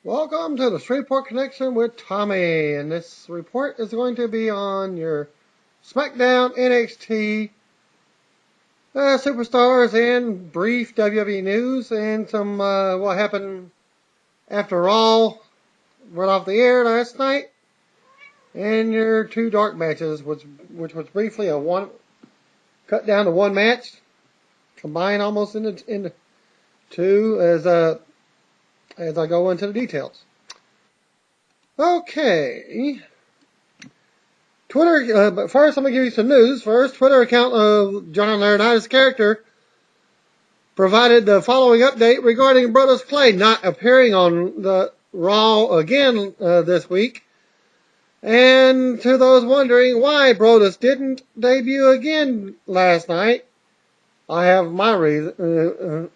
Welcome to the Shreveport Connection with Tommy, and this report is going to be on your SmackDown NXT superstars and brief WWE news and some what happened after Raw went off the air last night, and your two dark matches, which was briefly a one cut down to one match, combined almost into two as I go into the details. Okay. Twitter, but first I'm going to give you some news. First, Twitter account of John Laurinaitis' character provided the following update regarding Brodus Clay not appearing on the Raw again this week. And to those wondering why Brodus didn't debut again last night, I have my reasons,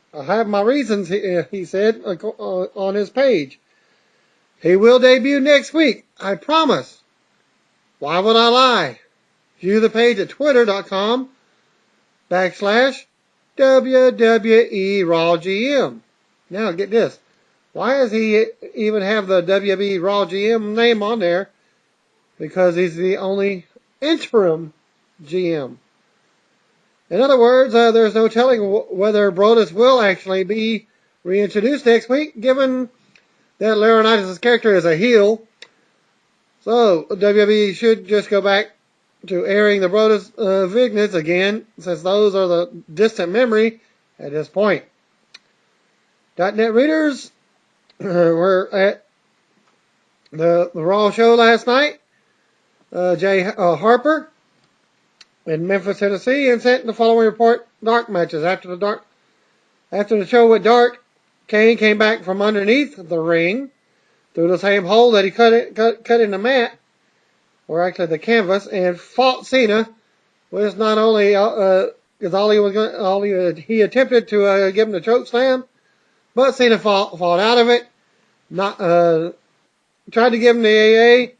he said on his page. He will debut next week, I promise. Why would I lie? View the page at twitter.com/WWE Raw GM. Now get this. Why does he even have the WWE Raw GM name on there? Because he's the only interim GM. In other words, there's no telling whether Brodus will actually be reintroduced next week, given that Laurinaitis' character is a heel. So, WWE should just go back to airing the Brodus vignettes again, since those are the distant memory at this point. .NET readers were at the Raw show last night. Jay Harper in Memphis, Tennessee, and sent the following report: dark matches. After the show went dark, Kane came back from underneath the ring through the same hole that he cut in the mat, or actually the canvas, and fought Cena, which not only he attempted to give him the choke slam, but Cena fought out of it. Tried to give him the AA.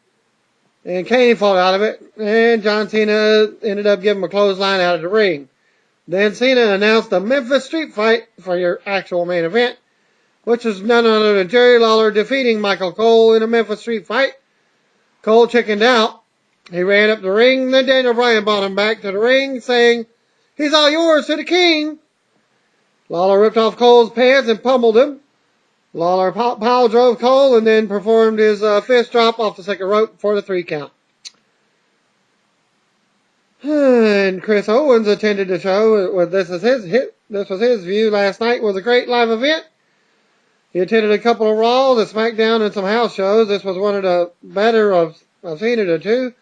And Kane fought out of it, and John Cena ended up giving him a clothesline out of the ring. Then Cena announced the Memphis Street Fight for your actual main event, which was none other than Jerry Lawler defeating Michael Cole in a Memphis Street Fight. Cole chickened out. He ran up the ring, then Daniel Bryan brought him back to the ring, saying, "He's all yours to the king." Lawler ripped off Cole's pants and pummeled him. Lawler pile drove Cole and then performed his fist drop off the second rope for the 3 count. And Chris Owens attended the show. This was his view last night. Was a great live event. He attended a couple of Raws, a SmackDown, and some house shows. This was one of the better I've seen it or two.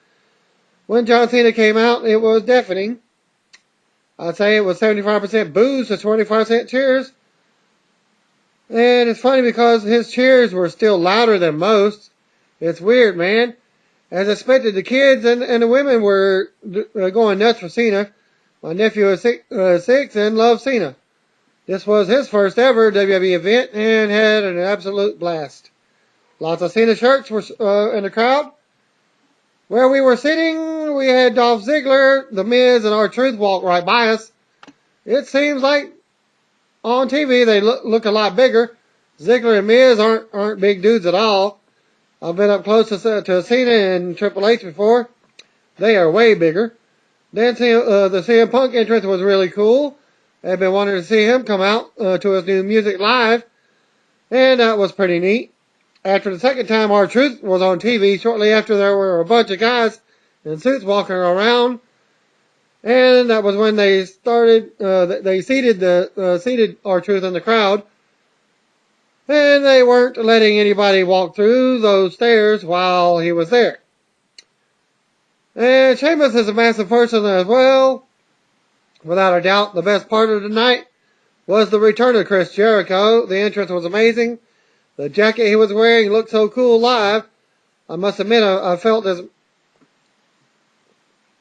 When John Cena came out, it was deafening. I'd say it was 75% boos to 25% cheers. And it's funny because his cheers were still louder than most. It's weird, man. As expected, the kids and the women were going nuts for Cena. My nephew is 6 and loves Cena. This was his first ever WWE event and had an absolute blast. Lots of Cena shirts were in the crowd. Where we were sitting, we had Dolph Ziggler, The Miz, and R-Truth walk right by us. It seems like on TV, they look a lot bigger. Ziggler and Miz aren't big dudes at all. I've been up close to Cena and Triple H before. They are way bigger. Then the CM Punk entrance was really cool. I've been wanting to see him come out to his new music live, and that was pretty neat. After the second time R-Truth was on TV, shortly after there were a bunch of guys in suits walking around. And that was when they started, they seated R-Truth in the crowd. And they weren't letting anybody walk through those stairs while he was there. And Sheamus is a massive person as well. Without a doubt, the best part of the night was the return of Chris Jericho. The entrance was amazing. The jacket he was wearing looked so cool live. I must admit, I felt as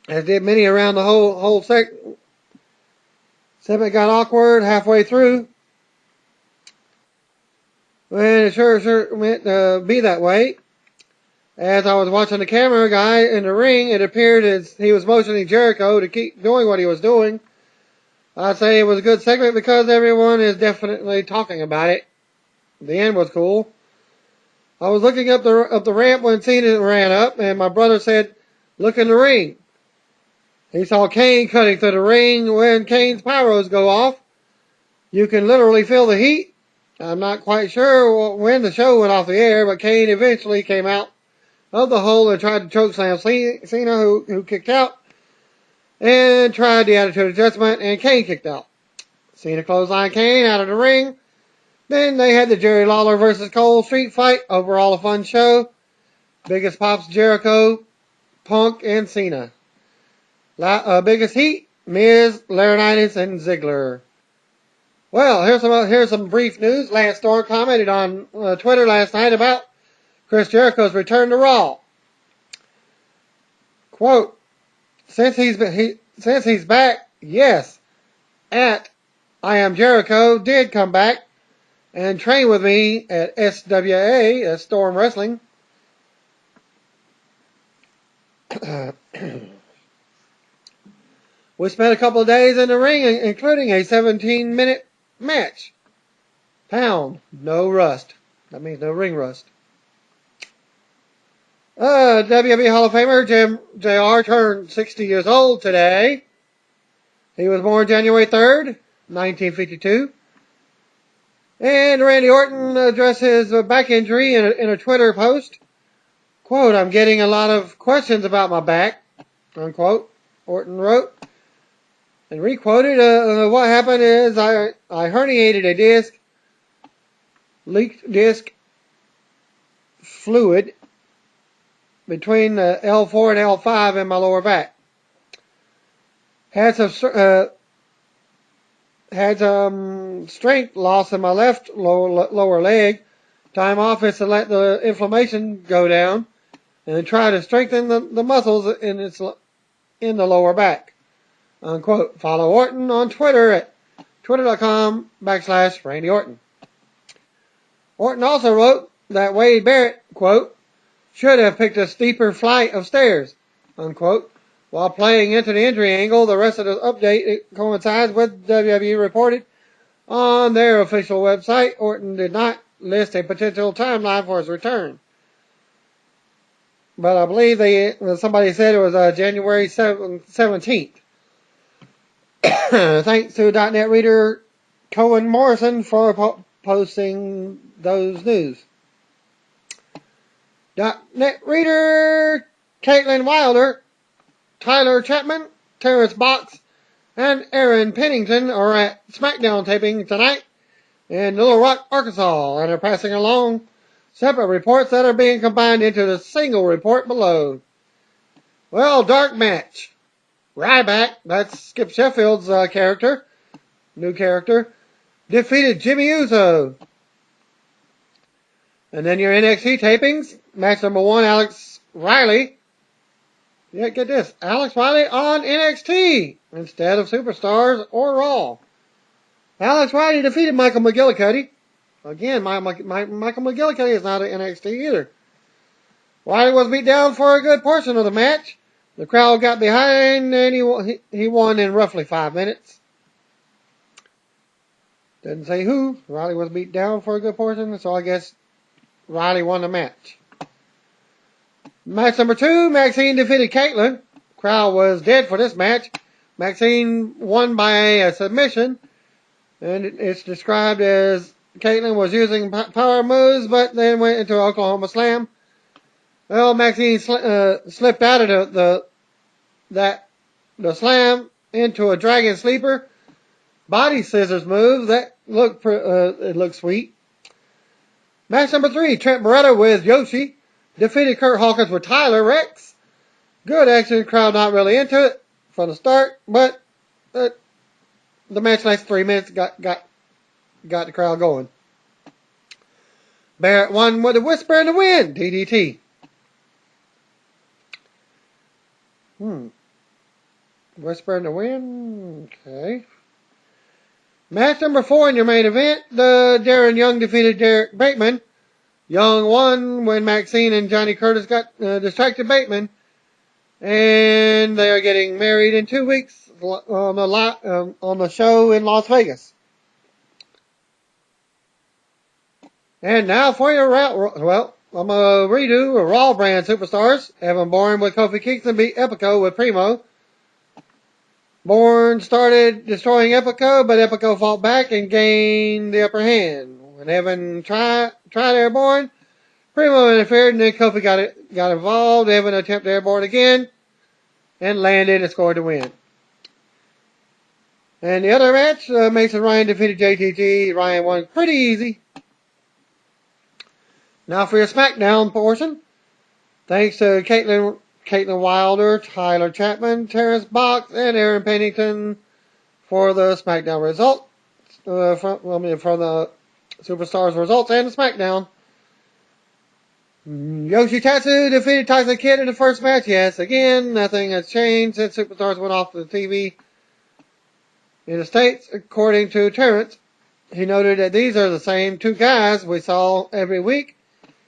did many around the whole segment. Got awkward halfway through. And it sure meant to be that way. As I was watching the camera guy in the ring, it appeared as he was motioning Jericho to keep doing what he was doing. I'd say it was a good segment because everyone is definitely talking about it. The end was cool. I was looking up the ramp when Cena ran up, and my brother said, "Look in the ring." He saw Kane cutting through the ring. When Kane's pyros go off, you can literally feel the heat. I'm not quite sure when the show went off the air, but Kane eventually came out of the hole and tried to chokeslam Cena, who kicked out, and tried the Attitude Adjustment, and Kane kicked out. Cena clotheslined Kane out of the ring. Then they had the Jerry Lawler versus Cole street fight. Overall a fun show. Biggest pops, Jericho, Punk, and Cena. Biggest heat, Miz, Laurinaitis, and Ziggler. Well, here's some brief news. Lance Storm commented on Twitter last night about Chris Jericho's return to Raw. Quote, since he's back, yes, at I Am Jericho did come back and train with me at SWA, at Storm Wrestling. We spent a couple of days in the ring, including a 17-minute match. Pound, no rust. That means no ring rust. WWE Hall of Famer JR turned 60 years old today. He was born January 3rd, 1952. And Randy Orton addressed his back injury in a Twitter post. Quote, I'm getting a lot of questions about my back, unquote, Orton wrote. And requoted, what happened is I herniated a disc, leaked disc fluid between the L4 and L5 in my lower back. Had some strength loss in my left lower leg. Time off is to let the inflammation go down and try to strengthen the muscles in the lower back. Unquote. Follow Orton on Twitter at twitter.com/Randy Orton. Orton also wrote that Wade Barrett, quote, should have picked a steeper flight of stairs, unquote. While playing into the injury angle, the rest of the update coincides with WWE reported on their official website. Orton did not list a potential timeline for his return. But I believe somebody said it was January 17th. Thanks to .NET reader Cohen Morrison for posting those news. .NET reader Caitlin Wilder, Tyler Chapman, Terrence Box, and Aaron Pennington are at SmackDown taping tonight in Little Rock, Arkansas, and are passing along separate reports that are being combined into the single report below. Well, dark match. Ryback, that's Skip Sheffield's new character, defeated Jimmy Uso. And then your NXT tapings, match number 1, Alex Riley. Yeah, get this, Alex Riley on NXT instead of Superstars or Raw. Alex Riley defeated Michael McGillicuddy. Again, Michael McGillicuddy is not an NXT either. Riley was beat down for a good portion of the match. The crowd got behind, and he won in roughly 5 minutes. Didn't say who. Riley was beat down for a good portion, so I guess Riley won the match. Match number 2, Maxine defeated Caitlin. Crowd was dead for this match. Maxine won by a submission, and it's described as Caitlin was using power moves, but then went into Oklahoma Slam. Well, Maxine slipped out of the slam into a dragon sleeper body scissors move that looked sweet. Match number 3, Trent Beretta with Yoshi defeated Kurt Hawkins with Tyler Rex. Good action, crowd not really into it from the start, but the match lasted 3 minutes, got the crowd going. Barrett won with a whisper in the wind, DDT. Whisper in the wind. Okay. Match number 4 in your main event. The Darren Young defeated Derek Bateman. Young won when Maxine and Johnny Curtis got distracted Bateman. And they are getting married in 2 weeks on the show in Las Vegas. And now for your I'm going to redo a Raw brand superstars. Evan Bourne with Kofi Kingston beat Epico with Primo. Bourne started destroying Epico, but Epico fought back and gained the upper hand. When Evan tried airborne, Primo interfered and then Kofi got involved. Evan attempted airborne again and landed and scored the win. And the other match, Mason Ryan defeated JTG. Ryan won pretty easy. Now for your SmackDown portion. Thanks to Caitlin Wilder, Tyler Chapman, Terrence Box, and Aaron Pennington for the SmackDown results. From the Superstars results and the SmackDown. Yoshitatsu defeated Tyson Kidd in the first match. Yes, again, nothing has changed since Superstars went off the TV in the States. According to Terrence, he noted that these are the same two guys we saw every week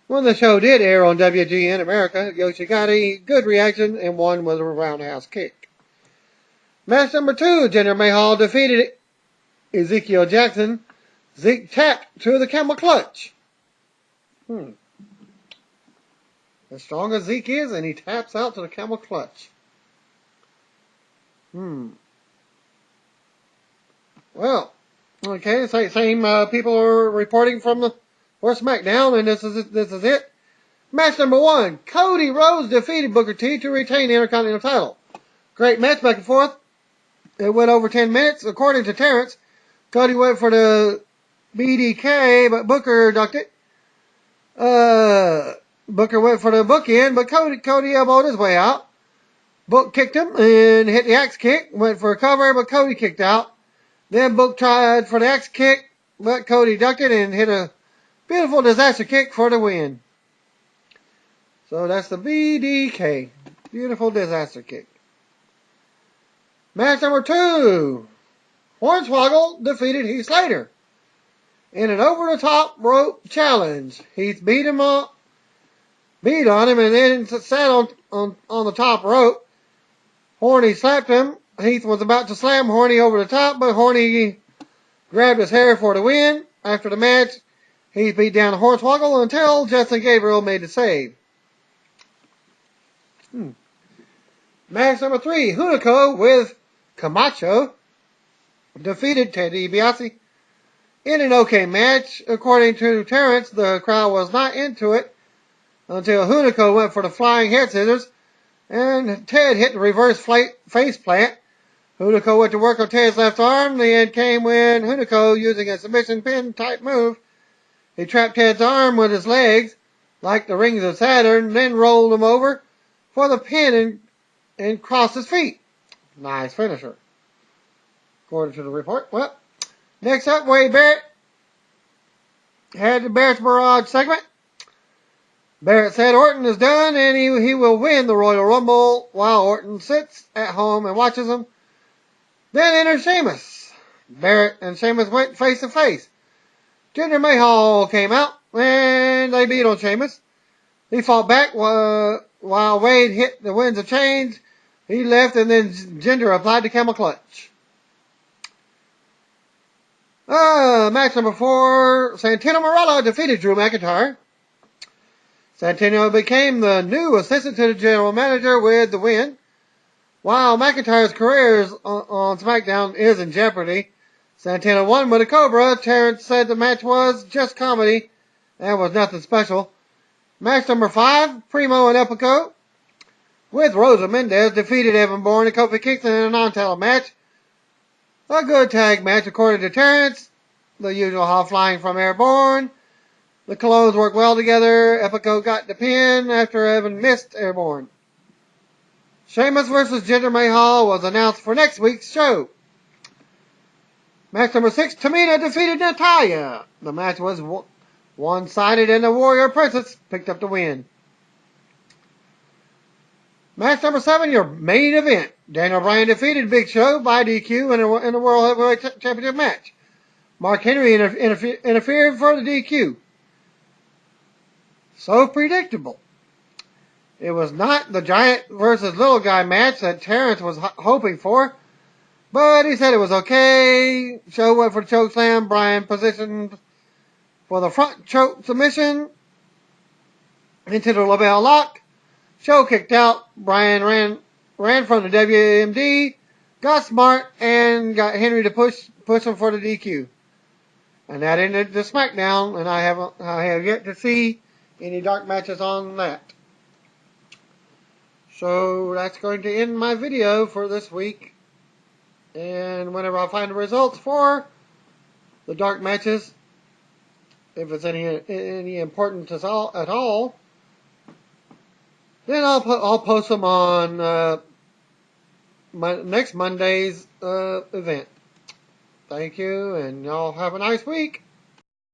when the show did air on WGN America. Yoshi got a good reaction and won with a roundhouse kick. Match number 2, Jinder Mahal defeated Ezekiel Jackson. Zeke tapped to the camel clutch. As strong as Zeke is, and he taps out to the camel clutch. Well, okay, same people are reporting for SmackDown, and this is it. Match number 1, Cody Rhodes defeated Booker T to retain the Intercontinental title. Great match back and forth. It went over 10 minutes. According to Terrence, Cody went for the BDK, but Booker ducked it. Booker went for the bookend, but Cody elbowed his way out. Book kicked him and hit the axe kick. Went for a cover, but Cody kicked out. Then Book tried for the axe kick, but Cody ducked it and hit a beautiful disaster kick for the win. So that's the BDK. Beautiful disaster kick. Match number 2. Hornswoggle defeated Heath Slater in an over-the-top rope challenge. Heath beat on him and then sat on the top rope. Horny slapped him. Heath was about to slam Horny over the top, but Horny grabbed his hair for the win. After the match, Heath beat down Hornswoggle until Justin Gabriel made the save. Match number 3, Hunico with Camacho defeated Ted DiBiase in an okay match. According to Terrence, the crowd was not into it until Hunico went for the flying head scissors and Ted hit the reverse face plant. Hunico went to work on Ted's left arm. The end came when Hunico, using a submission pin type move, he trapped Ted's arm with his legs like the rings of Saturn, then rolled him over for the pin and crossed his feet. Nice finisher, according to the report. Well, next up, Wade Barrett had the Barrett's Barrage segment. Barrett said Orton is done and he will win the Royal Rumble while Orton sits at home and watches him. Then enters Sheamus. Barrett and Sheamus went face to face. Jinder Mahal came out and they beat on Sheamus. He fought back while Wade hit the Winds of Change. He left and then Jinder applied the camel clutch. Match number 4, Santino Marella defeated Drew McIntyre. Santino became the new assistant to the general manager with the win. While McIntyre's career on SmackDown is in jeopardy, Santino won with a Cobra. Terrence said the match was just comedy and was nothing special. Match number 5, Primo and Epico with Rosa Mendez defeated Evan Bourne and Kofi Kingston in a non-title match. A good tag match according to Terrence. The usual high flying from Airborne. The Colognes worked well together. Epico got the pin after Evan missed Airborne. Sheamus vs. Jinder Mahal was announced for next week's show. Match number 6, Tamina defeated Natalya. The match was one-sided and the Warrior Princess picked up the win. Match number 7, your main event. Daniel Bryan defeated Big Show by DQ in a World Heavyweight Championship match. Mark Henry interfered for the DQ. So predictable. It was not the giant versus little guy match that Terrence was hoping for, but he said it was okay. Show went for the choke slam. Bryan positioned for the front choke submission. into the LaBelle lock. Show kicked out. Brian ran from the WMD, got smart, and got Henry to push him for the DQ. And that ended the SmackDown, and I have yet to see any dark matches on that. So that's going to end my video for this week. And whenever I find the results for the dark matches, if it's any importance at all, then I'll post them on next Monday's event. Thank you, and y'all have a nice week.